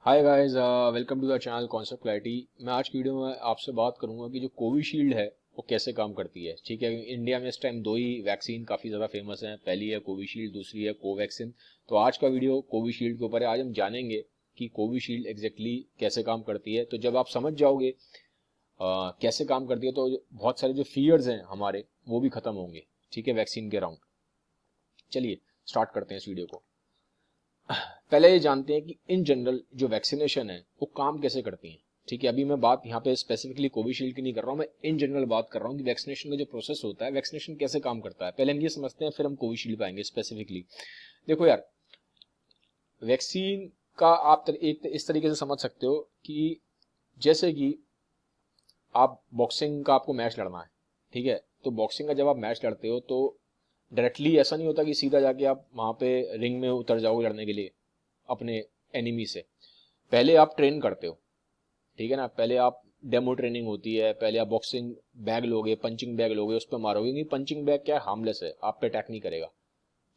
Hi guys, welcome to the channel Concept Clarity. मैं आज की वीडियो में आपसे बात करूंगा कि जो कोविशील्ड है वो कैसे काम करती है। ठीक है, इंडिया में इस टाइम दो ही वैक्सीन काफ़ी ज़्यादा फेमस हैं, पहली है कोविशील्ड, दूसरी है कोवैक्सीन। तो आज का वीडियो कोविशील्ड के ऊपर है। आज हम जानेंगे कि कोविशील्ड एग्जैक्टली कैसे काम करती है। तो जब आप समझ जाओगे कैसे काम करती है तो बहुत सारे जो फियर्स हैं हमारे वो भी खत्म होंगे। ठीक है, वैक्सीन के अराउंड। चलिए स्टार्ट करते हैं इस वीडियो को। पहले ये जानते हैं कि इन जनरल जो वैक्सीनेशन है वो काम कैसे करती हैं। ठीक है, अभी मैं बात यहाँ पे स्पेसिफिकली कोविशील्ड की नहीं कर रहा हूँ, मैं इन जनरल बात कर रहा हूँ कि वैक्सीनेशन का जो प्रोसेस होता है, वैक्सीनेशन कैसे काम करता है। पहले हम ये समझते हैं, फिर हम कोविशील्ड पे आएंगे स्पेसिफिकली। देखो यार, वैक्सीन का आप एक इस तरीके से समझ सकते हो कि जैसे कि आप बॉक्सिंग का आपको मैच लड़ना है। ठीक है, तो बॉक्सिंग का जब आप मैच लड़ते हो तो डायरेक्टली ऐसा नहीं होता कि सीधा जाके आप वहां पे रिंग में उतर जाओगे लड़ने के लिए अपने एनिमी से। पहले आप ट्रेन करते हो। ठीक है ना, पहले आप डेमो ट्रेनिंग होती है, पहले आप बॉक्सिंग बैग लोगे, पंचिंग बैग लोगे, उस पर मारोगे। क्योंकि पंचिंग बैग क्या है, हार्मलेस है, आप पे अटैक नहीं करेगा।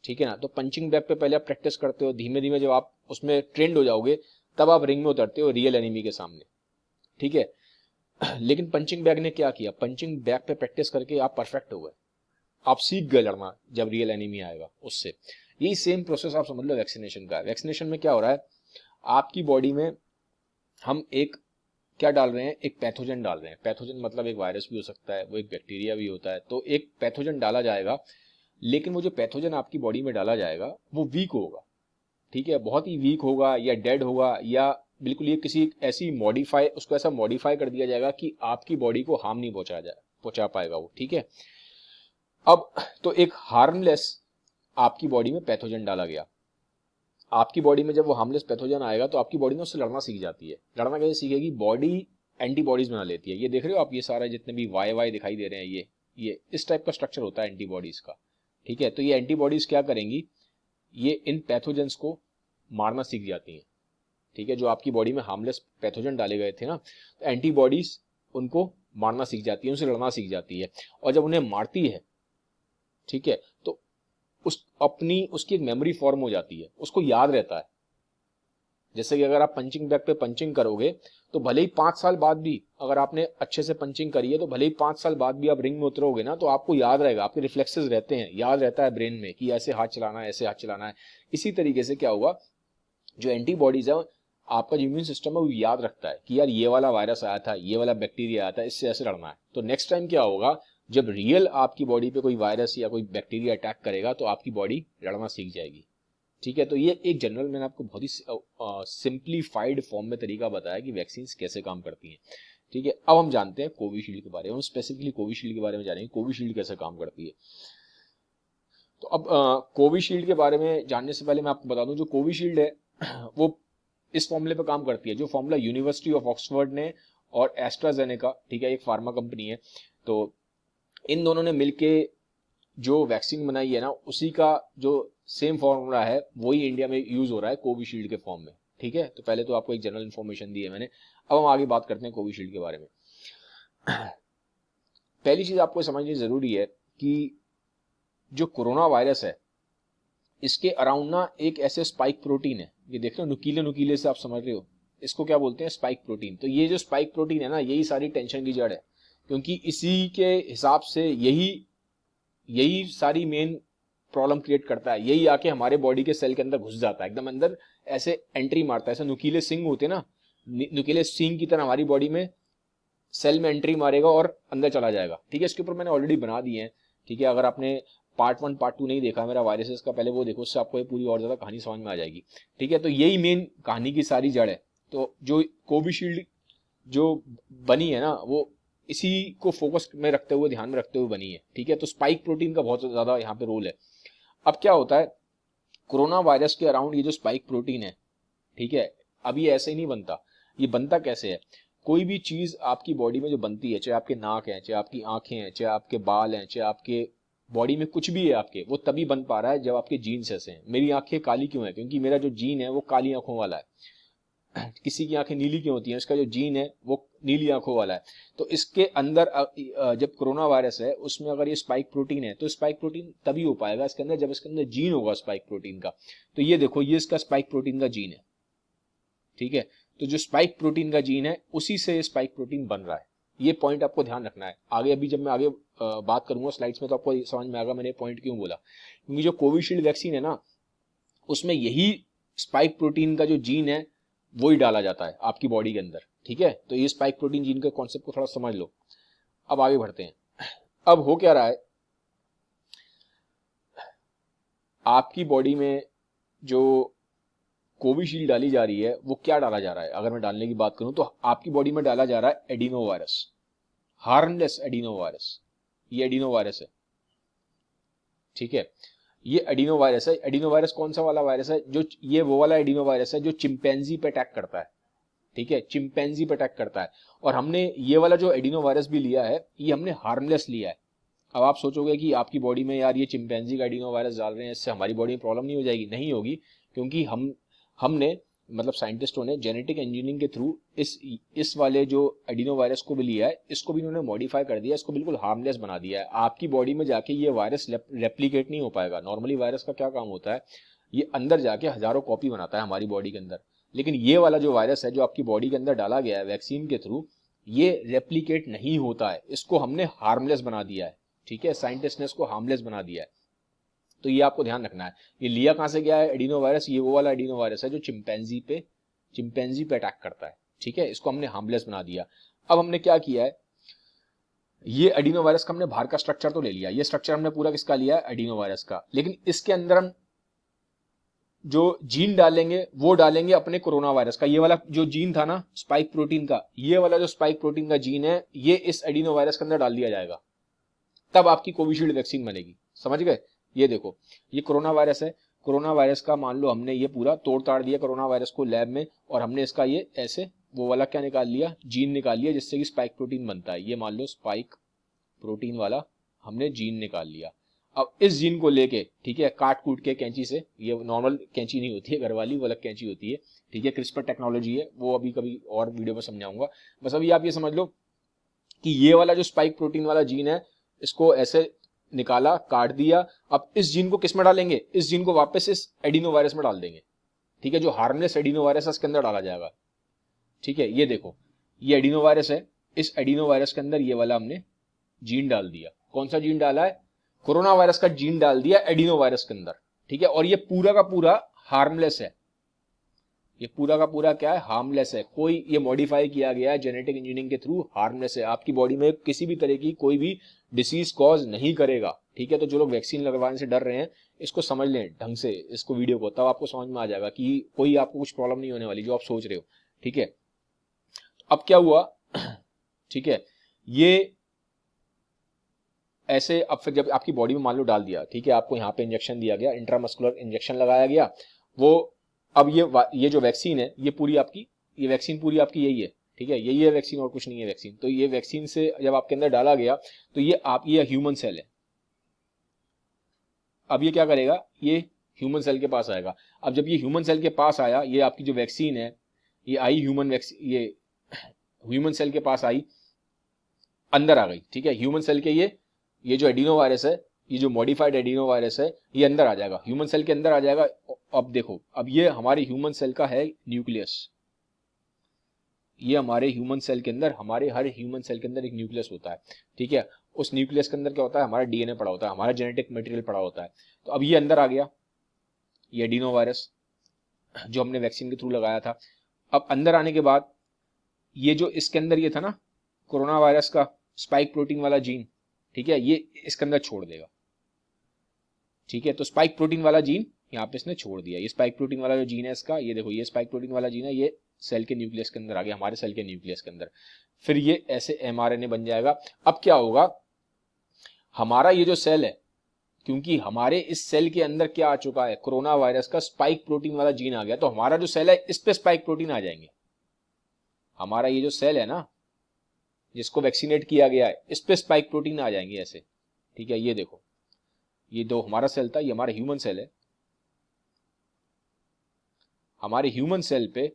ठीक है ना, तो पंचिंग बैग पे पहले आप प्रैक्टिस करते हो। धीमे धीमे जब आप उसमें ट्रेंड हो जाओगे तब आप रिंग में उतरते हो रियल एनिमी के सामने। ठीक है, लेकिन पंचिंग बैग ने क्या किया, पंचिंग बैग पे प्रैक्टिस करके आप परफेक्ट हो गए, आप सीख गए लड़ना। जब रियल एनिमी आएगा उससे, यही सेम प्रोसेस आप समझ लो वैक्सीनेशन का। वैक्सीनेशन में क्या हो रहा है, आपकी बॉडी में हम एक क्या डाल रहे हैं, एक पैथोजन डाल रहे हैं। पैथोजन मतलब एक वायरस भी हो सकता है, वो एक बैक्टीरिया भी होता है। तो एक पैथोजन डाला जाएगा, लेकिन वो जो पैथोजन आपकी बॉडी में डाला जाएगा वो वीक होगा। ठीक है, बहुत ही वीक होगा या डेड होगा, या बिल्कुल ये किसी ऐसी मॉडिफाई, उसको ऐसा मॉडिफाई कर दिया जाएगा कि आपकी बॉडी को हार्म नहीं पहुंचा पाएगा वो। ठीक है, अब तो एक हार्मलेस आपकी बॉडी में पैथोजन डाला गया। आपकी बॉडी में जब वो हार्मलेस पैथोजन आएगा तो आपकी बॉडी ना उससे लड़ना सीख जाती है। लड़ना कैसे सीखेगी, बॉडी एंटीबॉडीज बना लेती है। ये देख रहे हो आप, ये सारा जितने भी वाई वाई दिखाई दे रहे हैं, ये इस टाइप का स्ट्रक्चर होता है एंटीबॉडीज का। ठीक है, तो ये एंटीबॉडीज क्या करेंगी, ये इन पैथोजेंस को मारना सीख जाती हैं। ठीक है, जो आपकी बॉडी में हार्मलेस पैथोजन डाले गए थे ना, तो एंटीबॉडीज उनको मारना सीख जाती है, उनसे लड़ना सीख जाती है। और जब उन्हें मारती है, ठीक है, तो उसकी एक मेमोरी फॉर्म हो जाती है, उसको याद रहता है। जैसे कि अगर आप पंचिंग बैग पे पंचिंग करोगे तो भले ही 5 साल बाद भी, अगर आपने अच्छे से पंचिंग करी है तो भले ही 5 साल बाद भी आप रिंग में उतरोगे ना तो आपको याद रहेगा, आपके रिफ्लेक्सेस रहते हैं, याद रहता है ब्रेन में कि ऐसे हाथ चलाना है, ऐसे हाथ चलाना है। इसी तरीके से क्या हुआ, जो एंटीबॉडीज है, आपका जो इम्यून सिस्टम है वो याद रखता है कि यार ये वाला वायरस आया था, ये वाला बैक्टीरिया आया था, इससे ऐसे लड़ना है। तो नेक्स्ट टाइम क्या होगा, जब रियल आपकी बॉडी पे कोई वायरस या कोई बैक्टीरिया अटैक करेगा तो आपकी बॉडी लड़ना सीख जाएगी। ठीक है, तो ये एक जनरल मैंने आपको बहुत ही सिंप्लीफाइड फॉर्म में तरीका बताया कि वैक्सीन कैसे काम करती हैं। ठीक है, अब हम जानते हैं कोविशील्ड के बारे में। हम स्पेसिफिकली कोविशील्ड के बारे में जानेंगे, कोविशील्ड कैसे काम करती है। तो अब कोविशील्ड के बारे में जानने से पहले मैं आपको बता दूं, जो कोविशील्ड है वो इस फॉर्मूले पे काम करती है, जो फॉर्मूला यूनिवर्सिटी ऑफ ऑक्सफोर्ड ने और एस्ट्राजेनेका, ठीक है, एक फार्मा कंपनी है, तो इन दोनों ने मिलके जो वैक्सीन बनाई है ना, उसी का जो सेम फॉर्मूला है वही इंडिया में यूज हो रहा है कोविशील्ड के फॉर्म में। ठीक है, तो पहले तो आपको एक जनरल इन्फॉर्मेशन दी है मैंने। अब हम आगे बात करते हैं कोविशील्ड के बारे में। पहली चीज आपको समझनी जरूरी है कि जो कोरोना वायरस है, इसके अराउंड ना एक ऐसे स्पाइक प्रोटीन है, ये देख रहे हो नुकीले नुकीले से, आप समझ रहे हो, इसको क्या बोलते हैं, स्पाइक प्रोटीन। तो ये जो स्पाइक प्रोटीन है ना, यही सारी टेंशन की जड़ है, क्योंकि इसी के हिसाब से यही यही सारी मेन प्रॉब्लम क्रिएट करता है। यही आके हमारे बॉडी के सेल के अंदर घुस जाता है, एकदम अंदर ऐसे एंट्री मारता है। ऐसे नुकीले सिंग होते हैं ना, नुकीले सिंग की तरह हमारी बॉडी में सेल में एंट्री मारेगा और अंदर चला जाएगा। ठीक है, इसके ऊपर मैंने ऑलरेडी बना दिए हैं। ठीक है, अगर आपने पार्ट 1 पार्ट 2 नहीं देखा मेरा वायरसेस का, पहले वो देखो, उससे आपको ये पूरी और ज्यादा कहानी समझ में आ जाएगी। ठीक है, तो यही मेन कहानी की सारी जड़ है। तो जो कोविशील्ड जो बनी है ना, वो इसी को फोकस में रखते हुए, ध्यान में रखते हुए बनी है। ठीक है, तो स्पाइक प्रोटीन का बहुत ज्यादा यहाँ पे रोल है। अब क्या होता है, कोरोना वायरस के अराउंड ये जो स्पाइक प्रोटीन है, ठीक है, अब ये ऐसे ही नहीं बनता। ये बनता कैसे है, कोई भी चीज आपकी बॉडी में जो बनती है, चाहे आपके नाक है, चाहे आपकी आंखें हैं, चाहे आपके बाल हैं, चाहे आपके बॉडी में कुछ भी है आपके, वो तभी बन पा रहा है जब आपके जीन्स ऐसे हैं। मेरी आंखें काली क्यों है, क्योंकि मेरा जो जीन है वो काली आंखों वाला है। किसी की आंखें नीली क्यों होती हैं, उसका जो जीन है वो नीली आंखों वाला है। तो इसके अंदर जब कोरोना वायरस है उसमें अगर ये स्पाइक प्रोटीन है, तो स्पाइक प्रोटीन तभी हो पाएगा इसके अंदर जब इसके अंदर जीन होगा स्पाइक प्रोटीन का। तो ये देखो, ये इसका स्पाइक प्रोटीन का जीन है। ठीक है, तो जो स्पाइक प्रोटीन का जीन है उसी से स्पाइक प्रोटीन बन रहा है। ये पॉइंट आपको ध्यान रखना है। आगे अभी जब मैं आगे बात करूंगा स्लाइड्स में तो आपको समझ में आएगा मैंने पॉइंट क्यों बोला। क्योंकि जो कोविशील्ड वैक्सीन है ना, उसमें यही स्पाइक प्रोटीन का जो जीन है वो ही डाला जाता है आपकी बॉडी के अंदर। ठीक है, तो ये स्पाइक प्रोटीन जीन के कॉन्सेप्ट को थोड़ा समझ लो। अब आगे बढ़ते हैं। अब हो क्या रहा है, आपकी बॉडी में जो कोविशील्ड डाली जा रही है वो क्या डाला जा रहा है। अगर मैं डालने की बात करूं तो आपकी बॉडी में डाला जा रहा है adeno virus, harmless adeno virus. ये एडिनो वायरस है, ठीक है, ये एडिनो वायरस है। एडिनो वायरस कौन सा वाला वायरस है, जो ये वो वाला एडिनो वायरस है जो चिंपैंजी पे अटैक करता है। ठीक है, चिंपैंजी पे अटैक करता है। और हमने ये वाला जो एडिनो वायरस भी लिया है ये हमने हार्मलेस लिया है। अब आप सोचोगे कि आपकी बॉडी में यार ये चिंपैंजी का एडिनो वायरस डाल रहे हैं, इससे हमारी बॉडी में प्रॉब्लम नहीं हो जाएगी। नहीं होगी, क्योंकि हमने मतलब साइंटिस्टों ने जेनेटिक इंजीनियरिंग के थ्रू इस वाले जो एडिनो वायरस को भी लिया है, इसको भी उन्होंने मॉडिफाई कर दिया, इसको बिल्कुल हार्मलेस बना दिया है। आपकी बॉडी में जाके ये वायरस रेप्लीकेट नहीं हो पाएगा। नॉर्मली वायरस का क्या काम होता है, ये अंदर जाके हजारों कॉपी बनाता है हमारी बॉडी के अंदर। लेकिन ये वाला जो वायरस है जो आपकी बॉडी के अंदर डाला गया है वैक्सीन के थ्रू, ये रेप्लीकेट नहीं होता है, इसको हमने हार्मलेस बना दिया है। ठीक है, साइंटिस्ट ने इसको हार्मलेस बना दिया है। तो ये आपको ध्यान रखना है। ये लिया कहां से गया है एडिनो वायरस, ये वो वाला एडिनो वायरस है जो चिंपैंजी पे अटैक करता है। ठीक है, इसको हमने हार्मलेस बना दिया। अब हमने क्या किया है, ये एडिनो वायरस का हमने बाहर का स्ट्रक्चर तो ले लिया, ये स्ट्रक्चर हमने पूरा किसका लिया है, एडिनो वायरस का। लेकिन इसके अंदर हम जो जीन डालेंगे वो डालेंगे अपने कोरोना वायरस का। ये वाला जो जीन था ना स्पाइक प्रोटीन का, ये वाला जो स्पाइक प्रोटीन का जीन है ये इस एडिनो वायरस के अंदर डाल दिया जाएगा, तब आपकी कोविशील्ड वैक्सीन बनेगी। समझ गए। ये देखो, ये कोरोना वायरस है। कोरोना वायरस का मान लो हमने ये पूरा तोड़ ताड़ दिया कोरोना वायरस को लैब में, और हमने इसका ये ऐसे वो वाला क्या निकाल लिया, जीन निकाल लिया, जिससे कि स्पाइक प्रोटीन बनता है। ये मान लो स्पाइक प्रोटीन वाला हमने जीन निकाल लिया। अब इस जीन को लेके, ठीक है, काट कूट के कैंची से, ये नॉर्मल कैंची नहीं होती है घर वाली, वो अलग कैंची होती है। ठीक है, क्रिस्पर टेक्नोलॉजी है, वो अभी कभी और वीडियो में समझाऊंगा। बस अभी आप ये समझ लो कि ये वाला जो स्पाइक प्रोटीन वाला जीन है, इसको ऐसे निकाला, काट दिया। अब इस जीन को किस में डालेंगे, इस जीन को वापस इस एडिनो वायरस में डाल देंगे। ठीक है, जो हार्मलेस एडिनो वायरस है इसके अंदर डाला जाएगा। ठीक है, ये देखो, ये एडिनो वायरस है, इस एडिनो वायरस के अंदर ये वाला हमने जीन डाल दिया। कौन सा जीन डाला है, कोरोना वायरस का जीन डाल दिया एडिनो वायरस के अंदर। ठीक है, और ये पूरा का पूरा हार्मलेस है। ये पूरा का पूरा क्या है, हार्मलेस है। कोई ये मॉडिफाई किया गया है जेनेटिक इंजीनियरिंग के थ्रू, हार्मलेस है। आपकी बॉडी में किसी भी तरह की कोई भी डिसीज कॉज नहीं करेगा। ठीक है, तो जो लोग वैक्सीन लगवाने से डर रहे हैं इसको समझ लें ढंग से इसको वीडियो को, तब आपको समझ में आ जाएगा कि कोई आपको कुछ प्रॉब्लम नहीं होने वाली जो आप सोच रहे हो। ठीक है, अब क्या हुआ ठीक है, ये ऐसे अब फिर जब आपकी बॉडी में मान लो डाल दिया, ठीक है, आपको यहाँ पे इंजेक्शन दिया गया, इंट्रामस्कुलर इंजेक्शन लगाया गया। वो अब ये जो वैक्सीन है ये पूरी आपकी, ये वैक्सीन पूरी आपकी यही है। ठीक है, यही है वैक्सीन और कुछ नहीं है वैक्सीन। तो ये वैक्सीन से जब आपके अंदर डाला गया तो ये ह्यूमन सेल है। अब ये क्या करेगा, ये ह्यूमन सेल के पास आएगा। अब जब ये ह्यूमन सेल के पास आया, ये आपकी जो वैक्सीन है ये आई ह्यूमन वैक्सीन, ये ह्यूमन सेल के पास आई, अंदर आ गई। ठीक है, ह्यूमन सेल के ये जो एडिनो वायरस है, ये जो मॉडिफाइड एडिनो वायरस है, ये अंदर आ जाएगा, ह्यूमन सेल के अंदर आ जाएगा। अब देखो, अब ये हमारे ह्यूमन सेल का है न्यूक्लियस। ये हमारे ह्यूमन सेल के अंदर, हमारे हर ह्यूमन सेल के अंदर एक न्यूक्लियस होता है। ठीक है, उस न्यूक्लियस के अंदर क्या होता है, हमारा डीएनए पड़ा होता है, हमारा जेनेटिक मटेरियल पड़ा होता है। तो अब ये अंदर आ गया, ये एडिनो वायरस जो हमने वैक्सीन के थ्रू लगाया था। अब अंदर आने के बाद ये जो इसके अंदर ये था ना कोरोना वायरस का स्पाइक प्रोटीन वाला जीन, ठीक है, ये इसके अंदर छोड़ देगा। ठीक है, तो स्पाइक प्रोटीन वाला जीन यहाँ पे इसने छोड़ दिया। ये स्पाइक प्रोटीन वाला जो जीन है इसका, ये देखो, ये स्पाइक प्रोटीन वाला जीन है, ये सेल के न्यूक्लियस के अंदर आ गया, हमारे सेल के न्यूक्लियस के अंदर। फिर ये ऐसे एमआरएनए बन जाएगा। अब क्या होगा, हमारा ये जो सेल है, क्योंकि हमारे इस सेल के अंदर क्या आ चुका है, कोरोना वायरस का स्पाइक प्रोटीन वाला जीन आ गया, तो हमारा जो सेल है इस पे स्पाइक प्रोटीन आ जाएंगे। हमारा ये जो सेल है ना जिसको वैक्सीनेट किया गया है, इस पे स्पाइक प्रोटीन आ जाएंगे ऐसे। ठीक है, ये देखो, ये दो हमारा सेल था, ये हमारा ह्यूमन सेल है। हमारे ह्यूमन सेल पे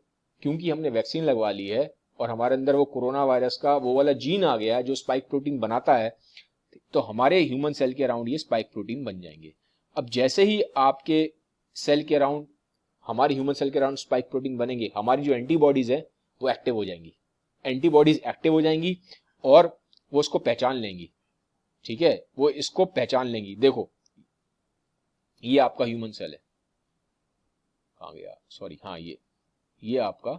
क्योंकि हमने वैक्सीन लगवा ली है और हमारे अंदर वो कोरोना वायरस का वो वाला जीन आ गया है जो स्पाइक प्रोटीन बनाता है, तो हमारे ह्यूमन सेल के अराउंड ये स्पाइक प्रोटीन बन जाएंगे। अब जैसे ही आपके सेल के अराउंड हमारे ह्यूमन सेल के अराउंड स्पाइक प्रोटीन बनेंगे, हमारी जो एंटीबॉडीज है वो एक्टिव हो जाएंगी, एंटीबॉडीज एक्टिव हो जाएंगी और वो इसको पहचान लेंगी, ठीक है, वो इसको पहचान लेंगी। देखो ये आपका ह्यूमन सेल है, कहाँ गया, सॉरी, हाँ ये आपका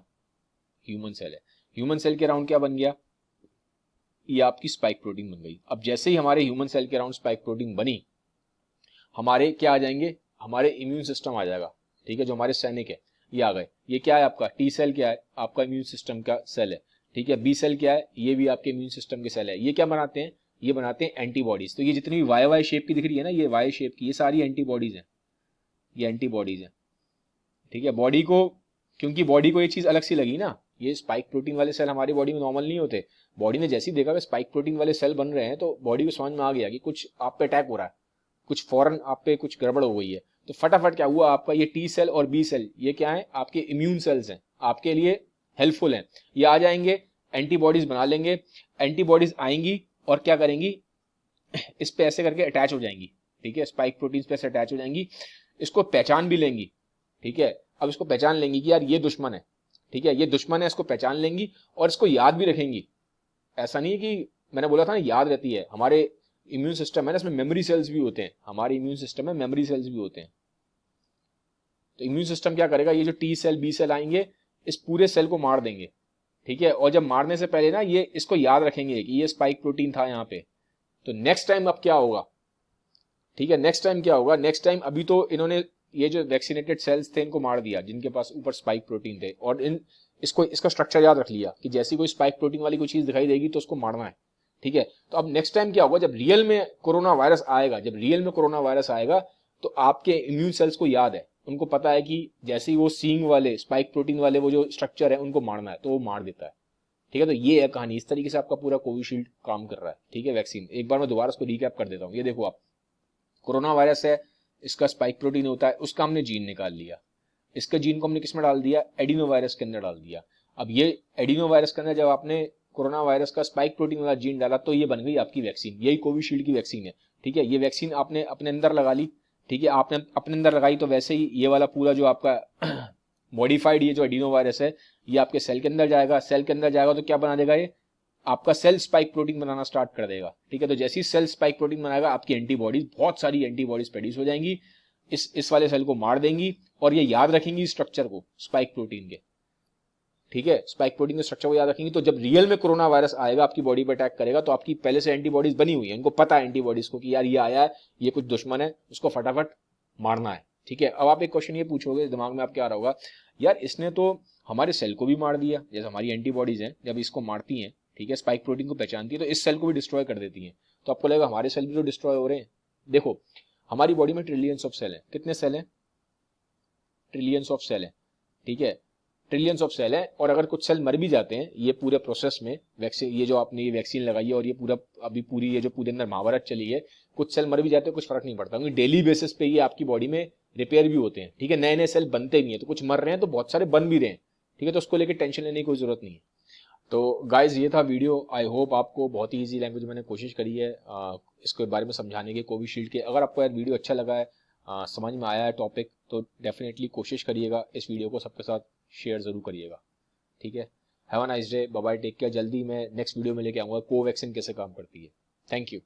ह्यूमन सेल है। ह्यूमन सेल के अराउंड क्या बन गया, ये आपकी स्पाइक प्रोटीन बन गई। अब जैसे ही हमारे ह्यूमन सेल के अराउंड स्पाइक प्रोटीन बनी, हमारे क्या आ जाएंगे, हमारे इम्यून सिस्टम आ जाएगा, ठीक है, जो हमारे सैनिक है ये आ गए। ये क्या है आपका टी सेल, क्या है आपका इम्यून सिस्टम का सेल है, ठीक है। बी सेल क्या है, ये भी आपके इम्यून सिस्टम के सेल है। ये क्या बनाते हैं, ये बनाते हैं एंटीबॉडीज। तो ये जितनी भी वाई वाई शेप की दिख रही है ना, ये वाई शेप की, ये सारी एंटीबॉडीज हैं, ये एंटीबॉडीज हैं, ठीक है। बॉडी को, क्योंकि बॉडी को ये चीज अलग सी लगी ना, ये स्पाइक प्रोटीन वाले सेल हमारी बॉडी में नॉर्मल नहीं होते। बॉडी ने जैसे ही देखा कि स्पाइक प्रोटीन वाले सेल बन रहे हैं तो बॉडी को समझ में आ गया कि कुछ आप पे अटैक हो रहा है, कुछ फौरन आप पे कुछ गड़बड़ हो गई है। तो फटाफट क्या हुआ, आपका ये टी सेल और बी सेल ये क्या है, आपके इम्यून सेल्स हैं, आपके लिए हेल्पफुल हैं। ये आ जाएंगे, एंटीबॉडीज बना लेंगे, एंटीबॉडीज आएंगी और क्या करेंगी, इस पे ऐसे करके अटैच हो जाएंगी, ठीक है, स्पाइक प्रोटीन पे ऐसे अटैच हो जाएंगी, इसको पहचान भी लेंगी, ठीक है। अब इसको पहचान लेंगी कि यार ये दुश्मन है, ठीक है, ये दुश्मन है, इसको पहचान लेंगी और इसको याद भी रखेंगी। ऐसा नहीं है कि मैंने बोला था ना याद रहती है, हमारे इम्यून सिस्टम है ना, इसमें मेमोरी सेल्स भी होते हैं, हमारे इम्यून सिस्टम में मेमोरी सेल्स भी होते हैं। तो इम्यून सिस्टम क्या करेगा, ये जो टी सेल बी सेल आएंगे इस पूरे सेल को मार देंगे, ठीक है। और जब मारने से पहले ना ये इसको याद रखेंगे कि ये स्पाइक प्रोटीन था यहाँ पे। तो नेक्स्ट टाइम अब क्या होगा, ठीक है, नेक्स्ट टाइम क्या होगा, नेक्स्ट टाइम अभी तो इन्होंने ये जो वैक्सीनेटेड सेल्स थे इनको मार दिया जिनके पास ऊपर स्पाइक प्रोटीन थे, और इसका स्ट्रक्चर याद रख लिया कि जैसी कोई स्पाइक प्रोटीन वाली कोई चीज दिखाई देगी तो उसको मारना है, ठीक है। तो अब नेक्स्ट टाइम क्या होगा, जब रियल में कोरोना वायरस आएगा, जब रियल में कोरोना वायरस आएगा तो आपके इम्यून सेल्स को याद है, उनको पता है कि जैसे ही वो सींग वाले स्पाइक प्रोटीन वाले वो जो स्ट्रक्चर है उनको मारना है तो वो मार देता है, ठीक है। तो ये है कहानी, इस तरीके से आपका पूरा कोविशील्ड काम कर रहा है, ठीक है, वैक्सीन। एक बार मैं दोबारा उसको रिकैप कर देता हूँ। ये देखो आप, कोरोना वायरस है, इसका स्पाइक प्रोटीन होता है, उसका हमने जीन निकाल लिया, इसके जीन को हमने किसमें डाल दिया, एडिनो वायरस के अंदर डाल दिया। अब ये एडिनो वायरस के अंदर जब आपने कोरोना वायरस का स्पाइक प्रोटीन वाला जीन डाला तो ये बन गई आपकी वैक्सीन, यही कोविशील्ड की वैक्सीन है, ठीक है। ये वैक्सीन आपने अपने अंदर लगा ली, ठीक है, आपने अपने अंदर लगाई तो वैसे ही ये वाला पूरा जो आपका मॉडिफाइड ये जो एडिनो वायरस है ये आपके सेल के अंदर जाएगा, सेल के अंदर जाएगा तो क्या बना देगा, ये आपका सेल स्पाइक प्रोटीन बनाना स्टार्ट कर देगा, ठीक है। तो जैसे ही सेल स्पाइक प्रोटीन बनाएगा आपकी एंटीबॉडीज, बहुत सारी एंटीबॉडीज प्रोड्यूस हो जाएंगी, इस वाले सेल को मार देंगी और ये याद रखेंगी स्ट्रक्चर को स्पाइक प्रोटीन के, ठीक है, स्पाइक प्रोटीन के स्ट्रक्चर को याद रखेंगी। तो जब रियल में कोरोना वायरस आएगा आपकी बॉडी पर अटैक करेगा तो आपकी पहले से एंटीबॉडीज बनी हुई है, उनको पता है एंटीबॉडीज को कि यार ये आया है, ये कुछ दुश्मन है, उसको फटाफट मारना है, ठीक है। अब आप एक क्वेश्चन ये पूछोगे दिमाग में आपके आ रहा होगा, यार इसने तो हमारे सेल को भी मार दिया, जैसे हमारी एंटीबॉडीज हैं जब इसको मारती हैं, ठीक है, स्पाइक प्रोटीन को पहचानती है तो इस सेल को भी डिस्ट्रॉय कर देती है। तो आपको लगेगा हमारे सेल भी तो डिस्ट्रॉय हो रहे हैं। देखो हमारी बॉडी में ट्रिलियंस ऑफ सेल हैं, कितने सेल हैं, ट्रिलियंस ऑफ सेल हैं, ठीक है, ट्रिलियंस ऑफ सेल हैं। और अगर कुछ सेल मर भी जाते हैं ये पूरे प्रोसेस में, वैक्सीन ये जो आपने ये वैक्सीन लगाई है और ये पूरा अभी पूरी ये जो पूरे अंदर महाभारत चली है, कुछ सेल मर भी जाते हैं, कुछ फर्क नहीं पड़ता क्योंकि डेली बेसिस पे ये आपकी बॉडी में रिपेयर भी होते हैं, ठीक है, नए नए सेल बनते भी हैं, तो कुछ मर रहे हैं तो बहुत सारे बन भी रहे हैं, ठीक है। तो उसको लेकर टेंशन लेने की कोई जरूरत नहीं है। तो गाइज ये था वीडियो, आई होप आपको बहुत ही ईजी लैंग्वेज मैंने कोशिश करी है इसके बारे में समझाने की, कोविशील्ड के। अगर आपको यार वीडियो अच्छा लगा है, समझ में आया है टॉपिक, तो डेफिनेटली कोशिश करिएगा इस वीडियो को सबके साथ शेयर जरूर करिएगा, ठीक है। Have a nice day, bye bye, take care. जल्दी मैं नेक्स्ट वीडियो में लेके आऊँगा कोवैक्सीन कैसे काम करती है। Thank you.